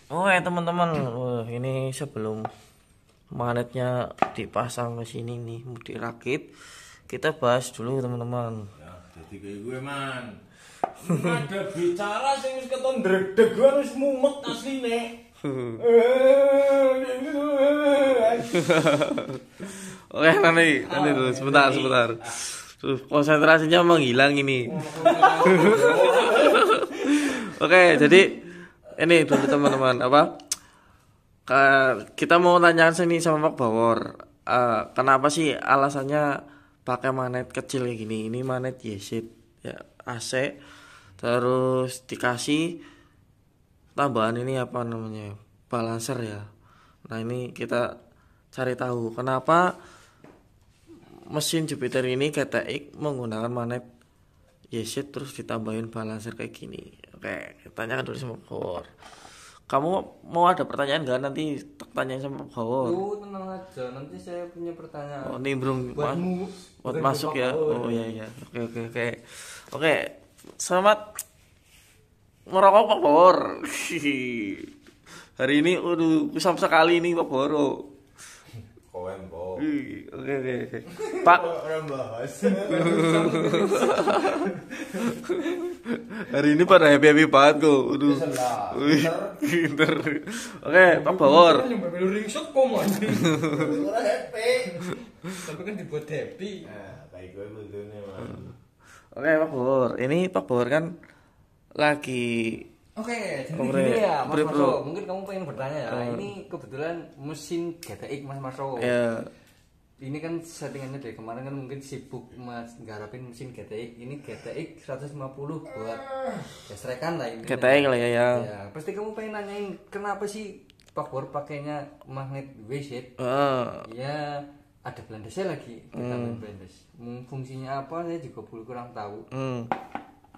Oke teman-teman, ini sebelum magnetnya dipasang ke sini nih, mau dirakit, kita bahas dulu teman-teman. Ya, jadi kayak gue man. Ada bicara sing wis keton dreg-degan wis mumet asline. Oke nanti dulu, sebentar. Konsentrasinya menghilang ini. Oke, jadi ini dulu teman-teman kita mau tanya sini sama Pak Bawor. Kenapa sih alasannya pakai magnet kecil kayak gini? Ini magnet YZ ya, AC, terus dikasih tambahan ini apa namanya, balancer ya. Nah ini kita cari tahu kenapa mesin Jupiter ini GTX menggunakan magnet YZ terus ditambahin balancer kayak gini. Oke, kita tanyakan dulu sama Pak Bawor. Kamu mau ada pertanyaan nggak, nanti tanyain sama Pak Bawor? Tenang aja, nanti saya punya pertanyaan. Oh, nimbrung Buatmu, buat bukan masuk buat ya. Pak Bawor. Oh iya. Oke. Selamat merokok Pak Bawor. Hari ini kusam sekali nih Pak Bawor. Kowen po. Oke. Pak, Orang bahas. hari ini pada happy banget kok. Pinter. Oke, Pak Bawor. Nyampe melu ringsek kok man. Ora happy. Tapi kan dibuat happy. Nah, kayak gue betulnya man. Oke, Pak Bawor. Ini Pak Bawor kan lagi Oke, jadi Oke, gini ya Mas bro. Marso. Mungkin kamu pengen bertanya ya. Ini kebetulan mesin GTX Mas Marso. ya Ini kan settingannya dari kemarin kan mungkin sibuk Mas garapin mesin GTX. Ini GTX 150 buat gesrekan lah ini. GTX lah ya. Ya, pasti kamu pengen nanyain kenapa sih Pak Bor pakainya magnet WZ? Ya, ada blandesnya lagi. Ditambahin blandes. Fungsinya apa saya juga kurang tahu.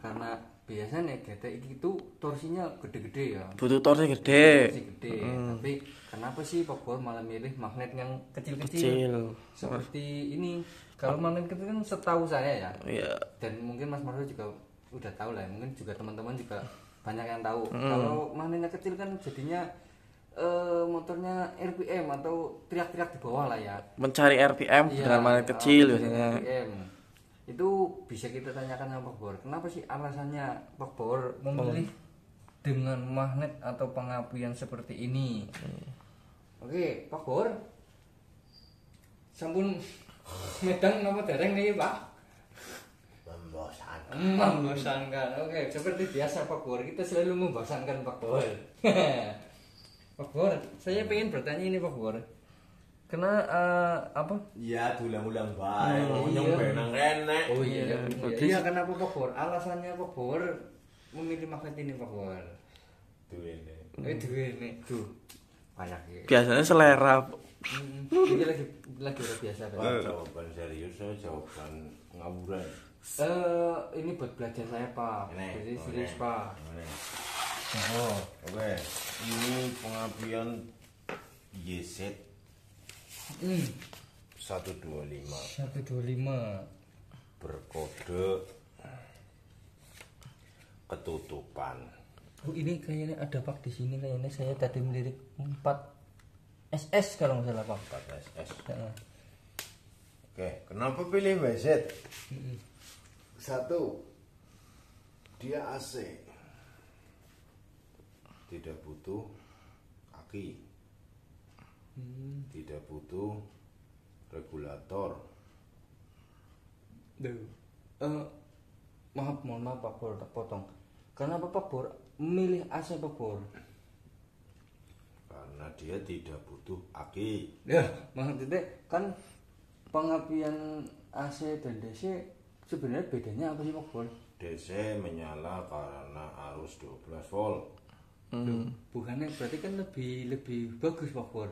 Karena biasanya GTX itu torsinya gede-gede ya. Butuh torsi gede. Torsi gede. Tapi kenapa sih Pak Bor malah milih magnet yang kecil-kecil? Kecil. Seperti ini. Kalau magnet kecil kan setahu saya ya. Iya. Dan mungkin Mas Marso juga udah tahu lah. Mungkin juga teman-teman juga banyak yang tahu. Kalau magnetnya kecil kan jadinya motornya RPM atau teriak-teriak di bawah lah ya. Mencari RPM Iya, dengan magnet kecil biasanya. RPM. Itu bisa kita tanyakan sama Pak Bor. Kenapa sih alasannya Pak Bor memilih dengan magnet atau pengapian seperti ini? Oke, Pak Bor. Sampun medang nama dereng nih, Pak. Membosankan. Membosankan. Oke, seperti biasa Pak Bor, kita selalu membosankan Pak Bor. Pak Bor, saya pengen bertanya ini Pak Bor. Kena apa? Ya, ulang-ulang bae. Oh, Nyong iya. benang kene. Oh iya, Berarti- iya kenapa Pak Bor? Alasannya Pak Bor memilih magnet ini Pak Bor. Tuh ini. Duwe nih, tuh banyak ya. Biasanya selera. Ini lagi udah biasa Pak. Wah, jawaban serius saya jawaban ngaburan. Ini buat belajar saya Pak. Ini, Jadi oh, serius ini. Pak. Ini. Oke. Ini pengapian YZ 125 125. berkode ketutupan. Oh ini kayaknya ada Pak di sini kayaknya saya tadi melirik 4 SS kalau nggak salah Pak. 4SS. Heeh. Oke, kenapa pilih WZ? Satu, dia AC. Tidak butuh aki. Tidak butuh regulator. Mohon maaf Pak Bor, tak potong. Kenapa Pak Bor memilih AC Pak Bor? Karena dia tidak butuh aki. Ya, maksudnya kan pengapian AC dan DC sebenarnya bedanya apa sih Pak Bor? DC menyala karena arus 12 volt. Bukannya berarti kan lebih bagus Pak Bor.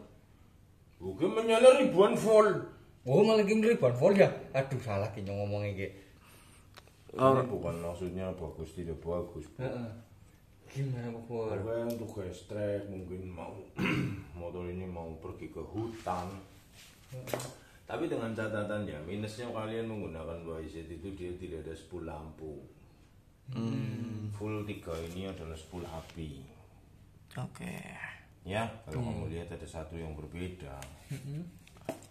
Bukan menyala ribuan volt. Oh malah gini ribuan volt ya? Aduh salah kayaknya ngomongnya kayak. Ini bukan maksudnya bagus tidak bagus. Heeh. Gimana Pak Bor? Pokoknya untuk gestrek mungkin mau motor ini mau pergi ke hutan. Tapi dengan catatan ya, minusnya kalian menggunakan YZ itu dia tidak ada spool lampu. Full 3 ini adalah spool api. Oke. Ya, kalau kamu lihat ada satu yang berbeda.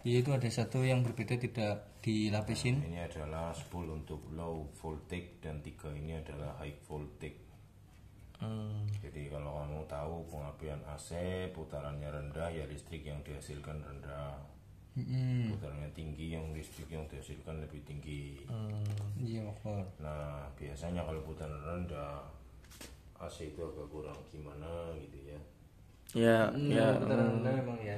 Iya, itu ada satu yang berbeda tidak dilapisin. Ini adalah spool untuk low voltage dan 3 ini adalah high voltage. Jadi kalau kamu tahu pengapian AC putarannya rendah ya listrik yang dihasilkan rendah. Putarannya tinggi yang listrik yang dihasilkan lebih tinggi. Iya, Pak. Nah biasanya kalau putaran rendah AC itu agak kurang gimana gitu ya. Ya, ya. Putaran rendah memang ya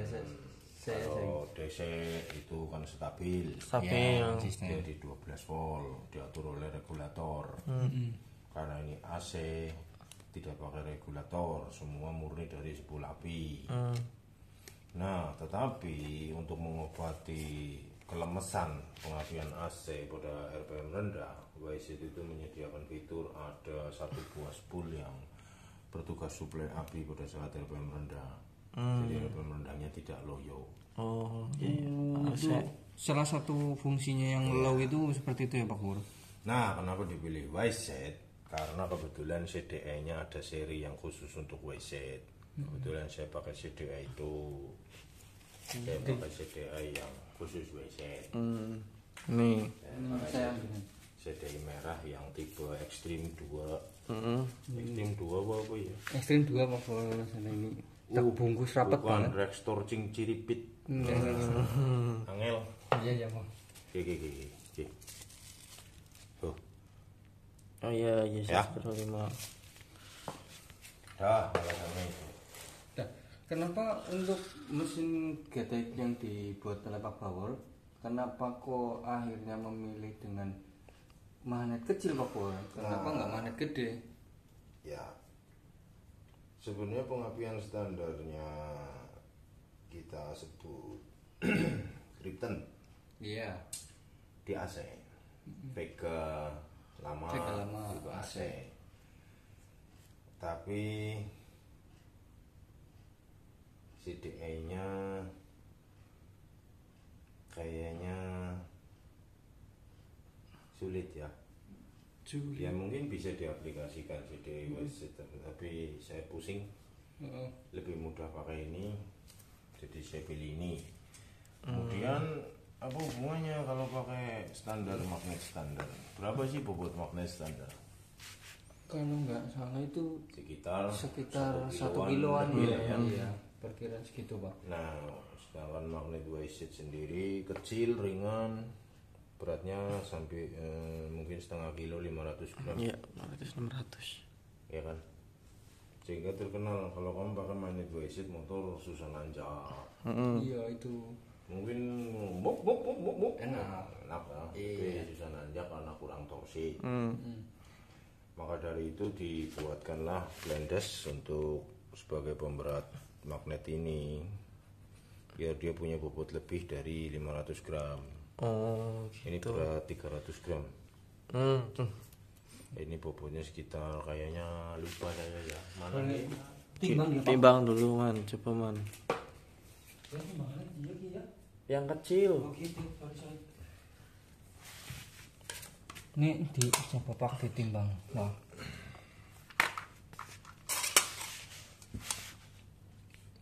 saya Kalau DC itu kan stabil. Stabil. Jadi 12 volt diatur oleh regulator. Karena ini AC tidak pakai regulator, semua murni dari spool api. Nah, tetapi untuk mengobati kelemesan pengapian AC pada RPM rendah, WISET itu menyediakan fitur ada satu buah spool yang bertugas suplai api pada saat RPM rendah. Jadi RPM rendahnya tidak loyo. Oh, iya. Itu salah satu fungsinya yang low itu seperti itu ya, Pak Pur. Nah, kenapa dipilih WISET? Karena kebetulan CDI-nya ada seri yang khusus untuk WISET. Kebetulan saya pakai CDI itu, saya pakai CDI yang khusus WISET. Nih. Saya CDI merah yang tipe Extreme 2. Extreme 2 apa ya? Ekstrim 2 Pak Pur sana ini. Terbungkus rapat Bukan banget. Rextor Cing Ciripit. Angel. Iya, Pak. Oke. Tuh. Oh iya, Ya. 105. Dah, alasannya itu. Nah, kenapa untuk mesin getek yang dibuat oleh Pak Bawor, kenapa kok akhirnya memilih dengan magnet kecil Pak Bawor? Kenapa nggak magnet gede? Ya, sebenarnya pengapian standarnya kita sebut Krypton Iya. di AC, Vega lama juga AC. Tapi CDI-nya kayaknya sulit ya. Ya mungkin bisa diaplikasikan CDI WISET, tapi saya pusing. Lebih mudah pakai ini, jadi saya pilih ini. Kemudian apa hubungannya kalau pakai standar magnet standar? Berapa sih bobot magnet standar? Kalau nggak salah itu Sekitar satu kiloan lebih ya. lah ya. Iya, perkiraan segitu Pak. Nah, sedangkan magnet WISET sendiri kecil, ringan, beratnya sampai mungkin setengah kilo 500 gram. Iya, 600. Ya kan, sehingga terkenal kalau kamu pakai magnet WISET motor susah nanjak. Iya itu. Mungkin enak ya, tapi susah nanjak karena kurang torsi. Maka dari itu dibuatkanlah blendes untuk sebagai pemberat magnet ini, biar dia punya bobot lebih dari 500 gram. Oh, Ini berat 300 gram. Ini bobotnya sekitar kayaknya lupa saya ya. Mana nih? Timbang dulu man, coba man. Yang kecil. Ini coba Pak ditimbang. Wah.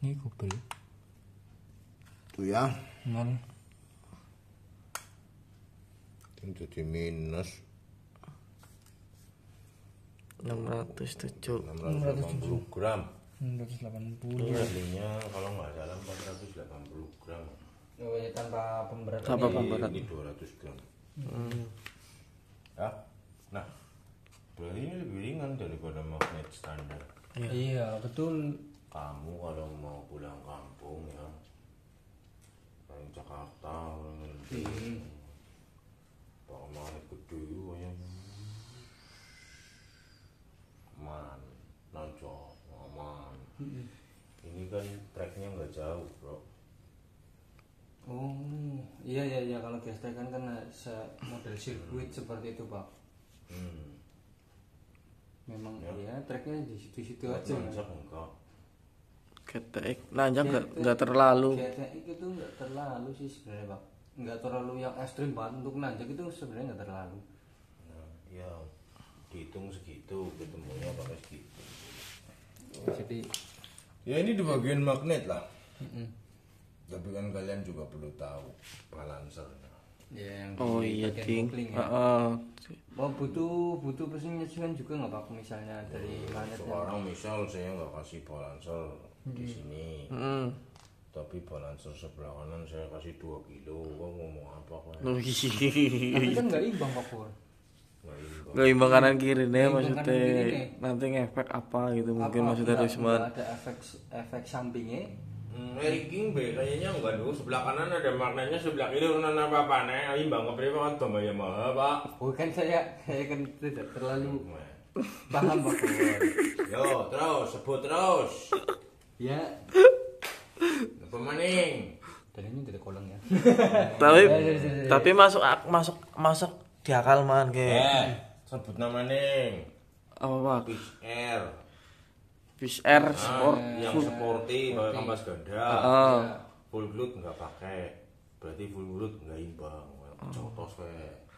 Ini kubel. Tuh ya. Mana? Ini jadi minus 607. 680 gram. 180. Aslinya kalau nggak salah 480 gram. Oh ya, tanpa pemberat. Tanpa pemberat. Ini 200 gram. Ya. Nah, berarti ini lebih ringan daripada magnet standar. Iya, betul. Kamu kalau mau pulang kampung ya, kayak Jakarta, pakai magnet gede ya, aman, nancok, aman. Ini kan treknya nggak jauh, bro. Oh, iya kalau gestek kan model sirkuit seperti itu, Pak. Memang ya treknya di situ aja. Nanjak enggak. Ketek nanjak nggak terlalu. GTX itu nggak terlalu sih sebenarnya, Pak. Nggak terlalu yang ekstrim banget untuk nanjak itu sebenarnya nggak terlalu. Nah, ya dihitung segitu, ketemunya pakai segitu. Jadi Ya ini di bagian magnet lah. Tapi kan kalian juga perlu tahu balancernya. Ya, yang Oh di iya bagian ding. kopling ya. Oh, butuh penyesuaian juga nggak Pak misalnya dari magnetnya. Sekarang misal saya nggak kasih balancer di sini, tapi balancer sebelah kanan saya kasih 2 kilo. Gua ngomong apa kok? Tapi kan nggak imbang Pak Pur. Gak imbang kanan kiri nih Imbang maksudnya kanan kiri nih. nanti ngefek apa gitu mungkin Apa, maksudnya nggak Risman. ada efek sampingnya. King B kayaknya enggak dulu, sebelah kanan ada magnetnya, sebelah kiri urunan apa nih? Imbang kepriwe kan tambah mahal Pak. Bukan saya kan tidak terlalu paham Pak Pur. Yo terus sebut terus. Ya, Apa maning? dan ini tidak kolong ya. Tapi masuk di akal man ke Sebut nama ning. apa Pak? Fish Air. Fish Air Sport. Yang sporty pakai kampas ganda. Heeh. Full glut nggak pakai. Berarti full glut nggak imbang. Cotos kayak.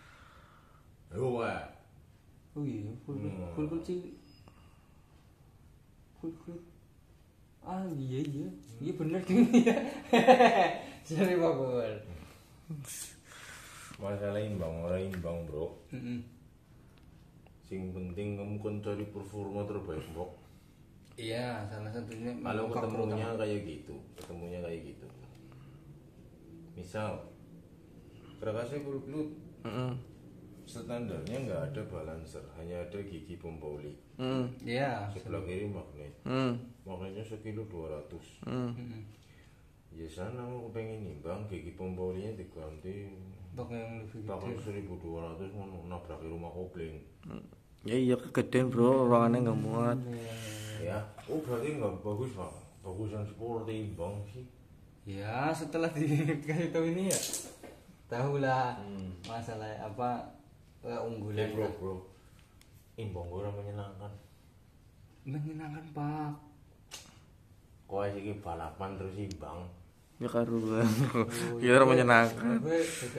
Yo weh. Oh iya, full cilik. Full. Ah iya benar gini ya. Sorry Pak Pur. Masalah imbang orang imbang bro. Sing penting kamu kan cari performa terbaik bro. Iya, salah satunya Kalau ketemunya kayak gitu, misal kerakasnya full glut, standarnya nggak ada balancer, hanya ada gigi pemboli. Iya. Sebelah kiri magnet, magnetnya sekilo 200. Ya sana mau pengen nimbang gigi pembolinya diganti bakal 1.200 mau nabrak rumah kopling. Ya iya kegedean bro, ruangannya nggak muat. Ya, berarti nggak bagus Pak, bagus yang sporty imbang sih. Ya, setelah dikasih tahu ini ya, tahulah masalah apa unggulan. Bro, imbang gue menyenangkan. Menyenangkan Pak. Kau aja balapan terus imbang. Ya karuan. Ya menyenangkan.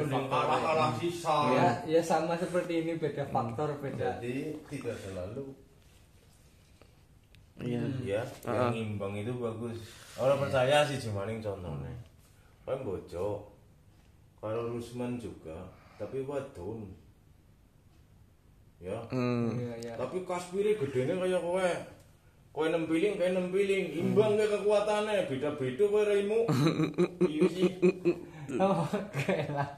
Kalah sisa. Ya sama seperti ini, beda faktor, beda. Jadi tidak selalu. Iya. Ya, yang imbang itu bagus. Orang percaya sih Jimaning contohnya. Kan bojo. Kalau Rusman juga, tapi wadon. Ya. Iya. Tapi kaspire gedene kayak kowe. Kowe nempiling, imbang ke kekuatannya, beda-beda kowe raimu. Iya sih. Oke lah.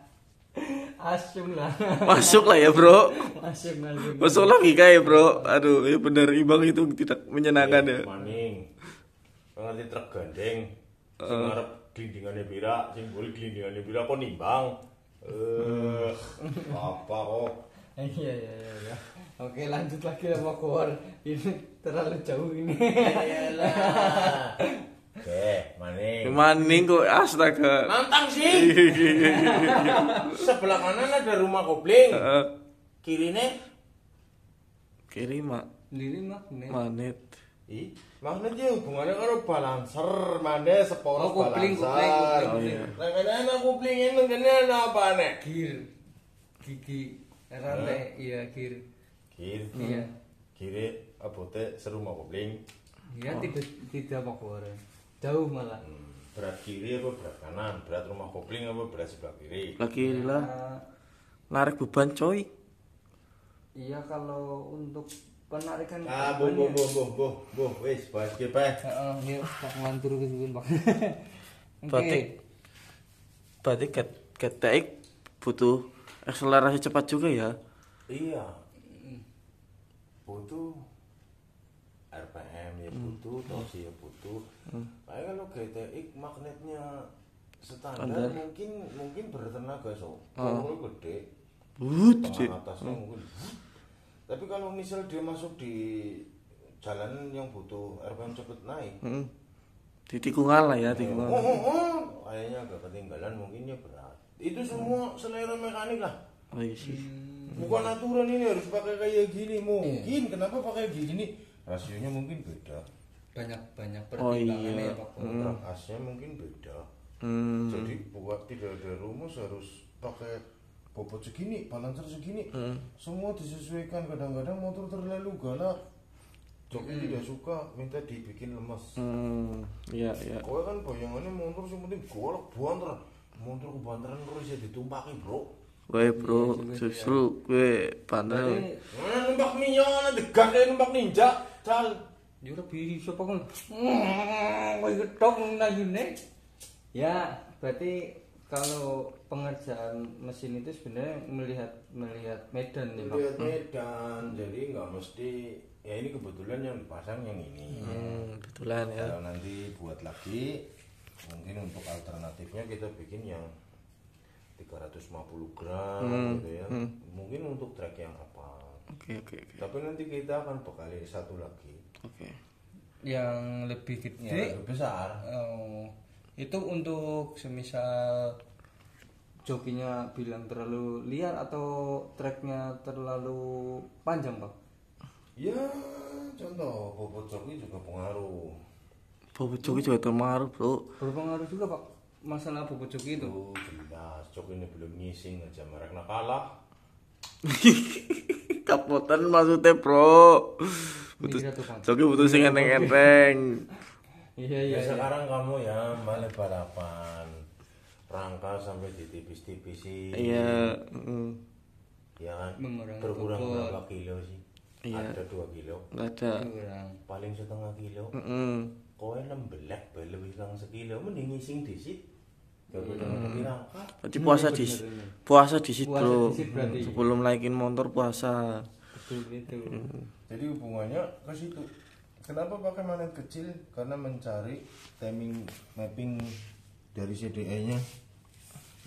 Asum lah. Masuk lah ya bro. Asum. Masuk logika ya bro. Aduh, ya benar imbang itu tidak menyenangkan ya. Maning. Ngerti truk gandeng. Sing ngarep glindingane pira, sing mburi glindingane pira kok nimbang. Apa kok? Iya. Oke, lanjut lagi sama Kor. Ini terlalu jauh ini. Iyalah. Oke, maning. Maning kok astaga. Nantang sih. Sebelah kanan ada rumah kopling. Kirine Kiri mak Lili magnet. magnet. magnetnya hubungannya karo balancer, mana seporos kopling. balancer. Oh iya. Nah, kena kopling ini kena apa nih? Gigi rantai, iya gir. Iya. Kiri abote serumah kopling. Iya, tidak Pak Kor. Jauh malah. Berat kiri apa berat kanan? Berat rumah kopling apa berat sebelah kiri? Lah kiri lah. Narik beban coy. Iya, kalau untuk penarikan Boh, wis bahas ki Pak. Heeh, ini Pak ngantur ke sini, Pak. Berarti ketek butuh akselerasi cepat juga ya. Iya. Butuh RPM ya butuh, torsi ya butuh. Kayak kalau GTX magnetnya standar mungkin bertenaga kalau gede. Atasnya mungkin. Tapi kalau misal dia masuk di jalan yang butuh RPM cepet naik, Di tikungan lah ya, tikungan. kayaknya agak ketinggalan, mungkin ya berat. Itu semua selera mekanik lah. Oh iya sih. Bukan aturan ini harus pakai kayak gini. Mungkin kenapa pakai gini? Rasionya mungkin beda. Banyak Oh pertimbangannya iya. ya, Pak. Asnya mungkin beda. Jadi buat tidak ada rumus harus pakai bobot segini, balancer segini. Semua disesuaikan. Kadang-kadang motor terlalu galak, Jok tidak suka, minta dibikin lemes. Iya. Kowe kan bayangannya motor sing penting golek banter. Motor kebanteran terus ya ditumpaki, Bro. Weh bro, justru gue pandai. Numpak Mio, degan numpak Ninja. Cal. Yo bisa apa kan? Kowe getok nayune. Ya, berarti kalau pengerjaan mesin itu sebenarnya melihat medan nih, Bang. Lihat medan, jadi nggak mesti ya ini kebetulan yang dipasang yang ini. Kebetulan ya. Kalau nanti buat lagi mungkin untuk alternatifnya kita bikin yang 350 gram gitu ya. Mungkin untuk trek yang apa. Oke. Tapi nanti kita akan bekali satu lagi. Oke. Yang lebih gede, Ya, lebih besar. itu untuk semisal jokinya bilang terlalu liar atau treknya terlalu panjang, Pak? Ya, contoh bobot joki juga pengaruh. Bobot joki juga terpengaruh bro. Berpengaruh juga, Pak, masalah bobot joki itu. Itu jelas, joki ini belum ngising aja mereka kalah. Kapotan maksudnya bro. Mikir tuh, Bang. Joki butuh sing enteng-enteng. Iya. Sekarang kamu ya balik balapan, rangka sampai ditipis-tipisin. Iya. Ya kan? Mengurangi Berkurang bobot. berapa kilo sih? Iya. Ada 2 kilo, Nggak ada. Kurang. paling setengah kilo. Kowe lembelek lebih kang sekilo, mending ngising disit. Gak beda lebih rangka. Berarti puasa di situ bro. disit berarti. Sebelum naikin motor puasa. Betul gitu. Jadi hubungannya ke situ. Kenapa pakai magnet kecil? Karena mencari timing mapping dari CDE-nya.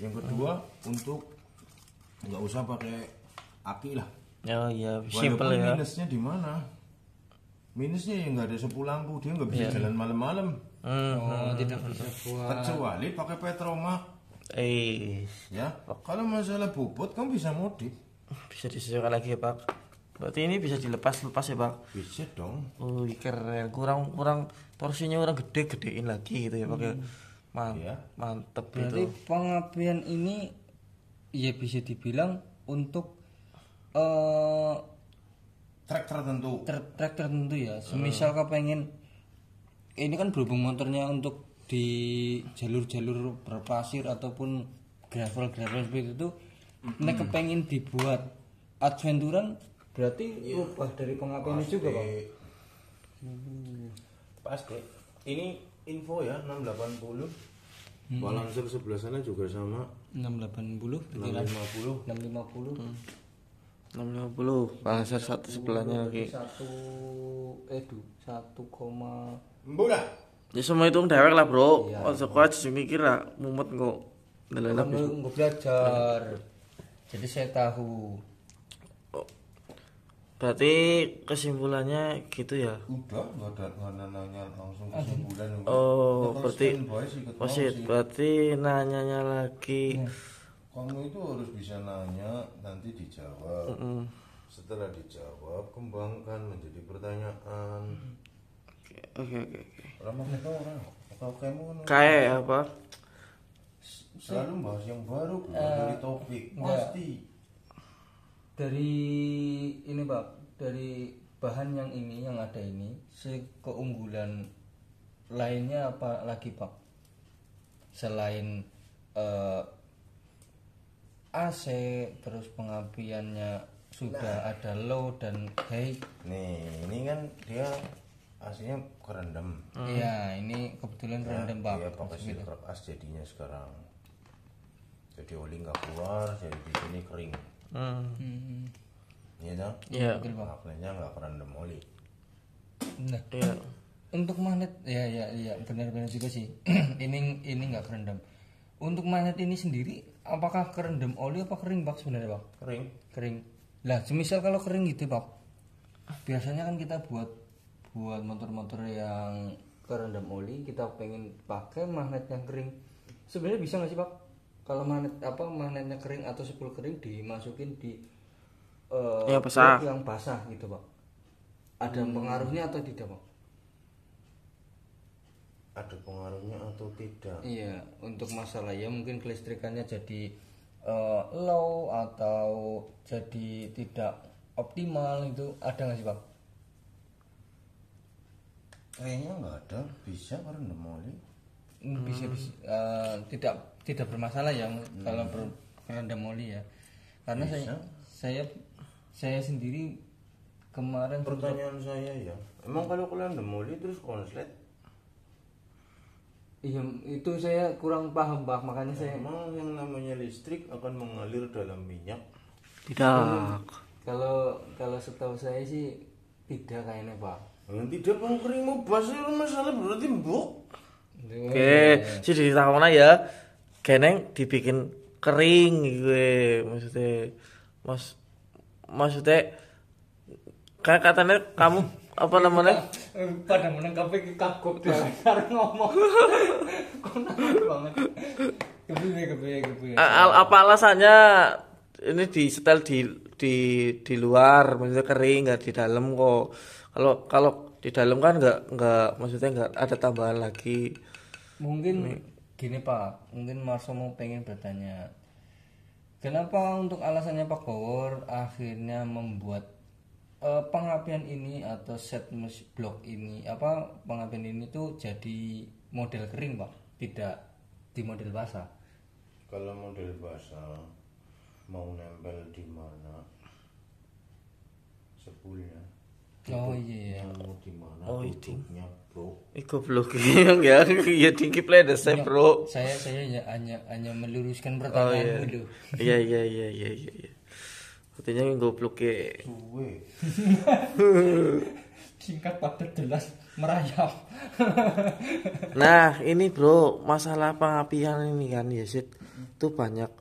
Yang kedua untuk nggak usah pakai aki lah. Oh iya, Walaupun simple ya. minusnya di mana? Minusnya ya nggak ada 10 lampu, dia nggak bisa jalan malam-malam. Oh, tidak bisa buat. Kecuali pakai Petromax. Ya, kalau masalah bobot kamu bisa modif. Bisa disesuaikan lagi ya Pak. Berarti ini bisa dilepas ya Pak. Bisa dong. Oh keren. Kurang torsinya kurang gedein lagi gitu ya Pak. Iya. Mantep Berarti itu. pengapian ini ya bisa dibilang untuk Trek tertentu. trek tertentu ya. Semisal kepengen ini kan berhubung motornya untuk di jalur-jalur berpasir ataupun gravel seperti itu, nek kepengen dibuat adventuran berarti rubah dari pengapiannya juga, Pak. Pasti. Ini info ya 680. Balancer sebelah sana juga sama 680 650. 650 650. Balancer satu sebelahnya lagi. 1, Mbak. Ya semua itu dewek lah bro. Oh sekolah aja mikir lah. Mumet kok. Ndelok nggak belajar. Jadi saya tahu. Berarti kesimpulannya gitu ya. Udah nggak ada nanya langsung kesimpulan. Oh berarti nanyanya lagi. Kamu itu harus bisa nanya, nanti dijawab. Setelah dijawab, kembangkan menjadi pertanyaan. Oke. Ramah itu orang atau kamu Kayak apa? selalu bahas yang baru dari topik pasti. Dari ini Pak, dari bahan yang ini yang ada ini, keunggulan lainnya apa lagi Pak? Selain AC, terus pengapiannya sudah ada low dan high. Nih, ini kan dia aslinya kerendam. Iya, ini kebetulan kerendam Pak. Dia pakai silver as jadinya sekarang. Jadi oli nggak keluar, jadi di sini kering. Iya dong? Iya. Magnetnya nggak kerendam oli. Nah, Iya. untuk magnet ya benar-benar juga sih. ini nggak kerendam. Untuk magnet ini sendiri apakah kerendam oli apa kering Pak sebenarnya Pak? Kering. Lah, semisal kalau kering gitu Pak. Biasanya kan kita buat motor-motor yang kerendam oli, kita pengen pakai magnet yang kering. Sebenarnya bisa nggak sih Pak? Kalau magnetnya kering atau spool kering dimasukin di basah. yang basah gitu Pak. Ada pengaruhnya atau tidak Pak? Ada pengaruhnya atau tidak? Iya, untuk masalah ya mungkin kelistrikannya jadi low atau jadi tidak optimal, itu ada nggak sih Pak? Kayaknya nggak ada, bisa merendam oli. Bisa tidak bermasalah ya kalau berendam oli ya. Karena saya sendiri kemarin Pertanyaan saya ya, emang kalau kalian demoli terus konslet? iya itu saya kurang paham Pak, makanya saya Emang yang namanya listrik akan mengalir dalam minyak? Tidak. kalau setahu saya sih tidak kayaknya Pak. Yang tidak mau kering mau basah masalah berarti mbok. Oke, sih ditakona ya. Geneng dibikin kering gue maksudnya kayak katanya kamu apa namanya Pada menanggapi kagok dasar ngomong. Kok nakal banget. Kepiye. apa alasannya ini di setel di luar maksudnya kering nggak di dalam kok kalau di dalam kan nggak maksudnya nggak ada tambahan lagi. Mungkin gini Pak, mungkin Marsomo pengen bertanya, kenapa untuk alasannya Pak Bawor akhirnya membuat pengapian ini atau set blok ini pengapian ini tuh jadi model kering Pak, tidak di model basah. Kalau model basah mau nempel di mana sepulnya? Oh iya. Mau di mana? Oh, tutupnya bro. Goblok ya ya tinggi play saya bro. Saya hanya meluruskan pertanyaan dulu. Iya. Artinya goblok ya. Suwe. Singkat padat jelas merayap. Nah ini bro masalah pengapian ini kan Yesid itu banyak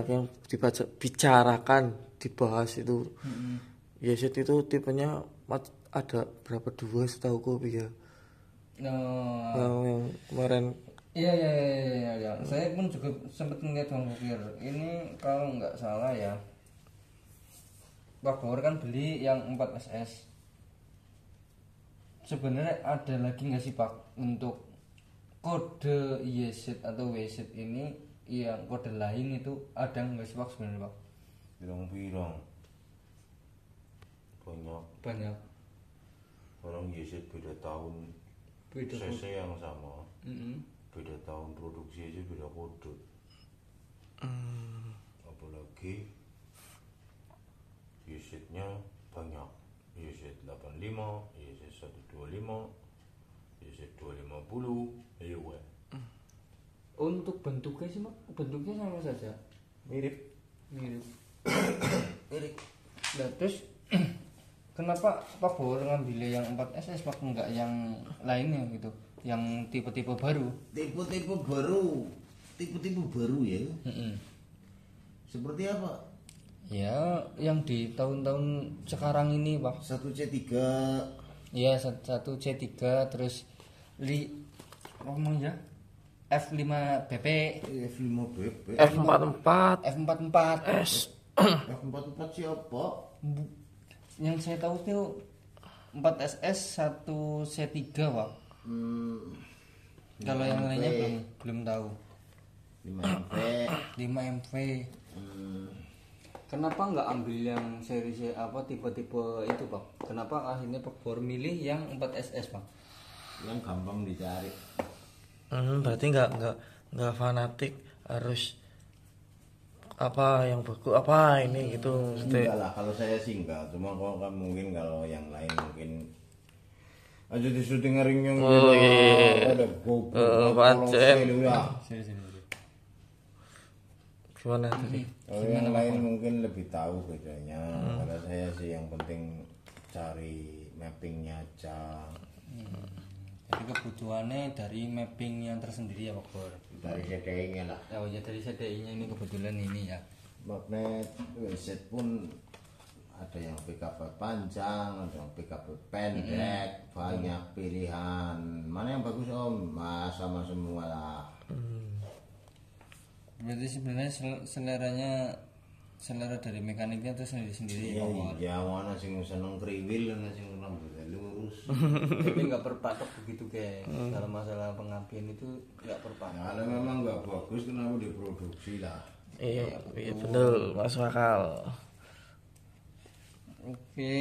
yang dibicarakan dibahas itu. Yesid itu tipenya ada berapa dua setahu gue ya. Yang kemarin. Iya. Saya pun juga sempat melihat Bang Bukir. Ini kalau nggak salah ya, Pak Bawor kan beli yang 4SS. Sebenarnya ada lagi nggak sih Pak untuk kode YZ atau WZ ini yang kode lain itu ada nggak sih Pak sebenarnya Pak? Pirang-pirang. Banyak. Orang YZ beda tahun. CC yang sama. Beda tahun produksi aja beda kode. Apalagi YZ-nya banyak. YZ 85, YZ 125, YZ 250, ayo gue. Untuk bentuknya sih Pak, bentuknya sama saja. Mirip. Nah, terus kenapa Pak Bawor ngambil yang 4SS Pak, enggak yang lainnya gitu, yang tipe-tipe baru? Tipe-tipe baru ya. Seperti apa? Ya, yang di tahun-tahun sekarang ini Pak. 1C3. Iya, 1C3 terus ngomong ya F5BP, F44 F44. F44 siapa? Yang saya tahu itu 4SS 1C3 Pak. Kalau yang lainnya belum tahu. 5MV. Kenapa nggak ambil yang seri tipe-tipe itu Pak? Kenapa akhirnya Pak Bawor milih yang 4SS Pak? Yang gampang dicari. Berarti nggak fanatik harus apa yang bagus apa ini gitu. Enggak lah, kalau saya sih enggak. Cuma kalau kan mungkin kalau yang lain mungkin aja di syuting ringnya ada pancen. Gimana tadi? Kalau yang lain mungkin lebih tahu bedanya. Kalau saya sih yang penting cari mappingnya aja. Jadi kebutuhannya dari mapping yang tersendiri ya Pak Bawor. Dari CDI-nya lah. Oh ya, dari CDI-nya ini kebetulan ini ya. Magnet WZ pun ada yang PKP panjang, ada yang PKP pendek, banyak pilihan. Mana yang bagus Om? Mas sama semua lah. Berarti sebenarnya selera dari mekaniknya itu sendiri-sendiri Iya, Pak Bawor. iya, mana sing seneng kriwil, ana sing rambutnya lurus. Tapi nggak berpatok begitu kayak kalau masalah pengapian itu nggak berpatok. Kalau memang nggak bagus kenapa diproduksi lah? Iya betul masuk akal. Oke,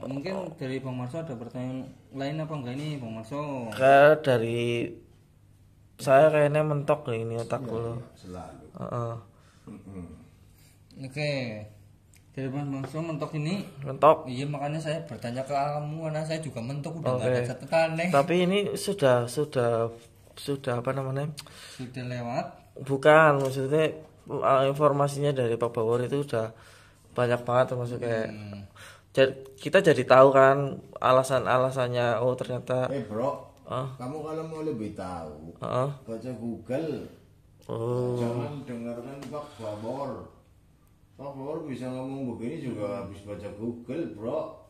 mungkin dari Bang Marso ada pertanyaan lain apa enggak nih Bang Marso? Kayak dari saya kayaknya mentok nih ini otak dulu. Selalu. Oke, dari Bang Marso mentok ini. Mentok. Iya makanya saya bertanya ke kamu karena saya juga mentok udah nggak Oke. ada catatan nih. Tapi ini sudah apa namanya? Sudah lewat. Bukan, maksudnya informasinya dari Pak Bawor itu udah banyak banget termasuk kayak kita jadi tahu kan alasannya. Oh ternyata Bro, kamu kalau mau lebih tahu Heeh. baca Google. Oh. Jangan dengarkan Pak Bawor. Pak Bawor bisa ngomong begini juga habis baca Google, bro.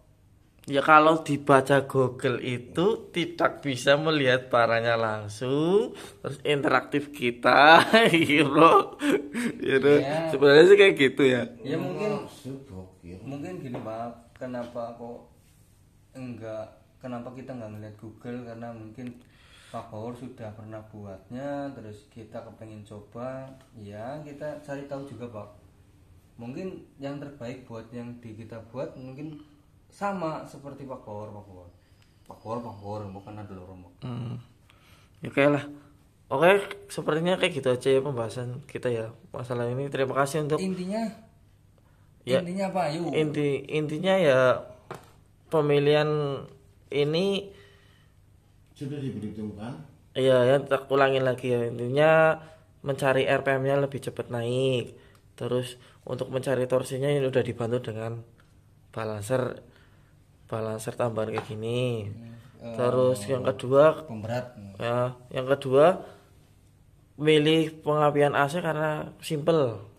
Ya kalau dibaca Google itu tidak bisa melihat barangnya langsung, terus interaktif kita, gitu bro. Gitu. Iya. Sebenarnya sih kayak gitu ya. Ya mungkin Maksud bokir. mungkin gini Pak, kenapa kita nggak ngeliat Google karena mungkin Pak Bawor sudah pernah buatnya, terus kita kepengen coba, ya kita cari tahu juga Pak. Mungkin yang terbaik buat yang kita buat mungkin sama seperti Pak Bawor, bukan ada lorong. Ya oke lah. Oke, sepertinya kayak gitu aja ya pembahasan kita ya masalah ini. Terima kasih untuk Intinya Ya. apa? Yuk. intinya ya pemilihan ini Sudah diperhitungkan. ya tak ulangin lagi ya, intinya mencari RPM-nya lebih cepat naik, terus untuk mencari torsinya ini udah dibantu dengan balancer tambahan kayak gini. Terus yang kedua Pemberat. milih pengapian AC karena simple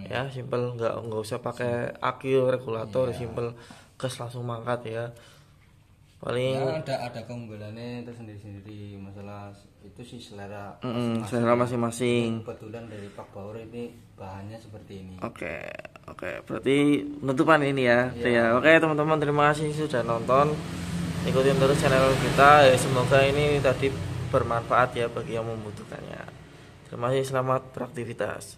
ya, simple, nggak usah pakai aki regulator, simple gas langsung mangkat ya. Paling Ya ada keunggulannya itu sendiri-sendiri, masalah itu sih selera selera masing-masing. Kebetulan dari Pak Bawor ini bahannya seperti ini. Oke, berarti penutupan ini ya. Ya. Oke teman-teman, terima kasih sudah nonton. Ikutin terus channel kita. Ya, semoga ini tadi bermanfaat ya bagi yang membutuhkannya. Terima kasih, selamat beraktivitas.